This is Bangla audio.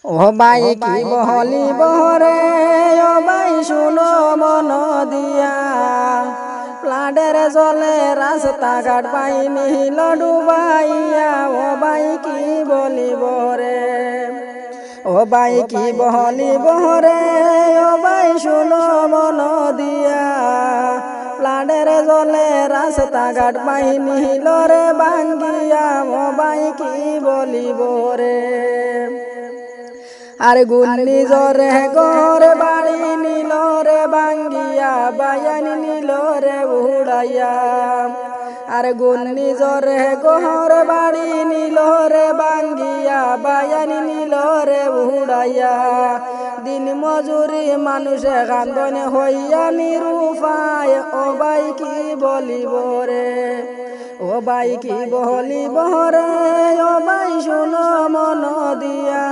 ও ভাই কি বলিব রে, ও ভাই শুনো মন দিয়া, প্লাডের জলে রাস্তাঘাট পাইনি ডুবাইয়া। ও ভাই কি বলিব রে, ও ভাই কি বলিব রে, ও ভাই শুনো মন দিয়া, প্লাডের জলে রাস্তাঘাট পাইনি রে ভাঙ্গিয়া। ও ভাই কি বলিব রে, আর গুন্নি জরে ঘর বাড়ি নিল রে ভাঙ্গিয়া, বায়ান নিল রে উড়াইয়া। আর গুন্নি জরে ঘর বাড়ি নিল রে ভাঙ্গিয়া, বায়ান নিল রে উড়াইয়া। দিন মজুরি মানুষে কান্দনে হইয়া নিরুপায়। ও ভাই কি বলিব রে, ও ভাই কি বলিব রে, ও ভাই শুনো মন দিয়া।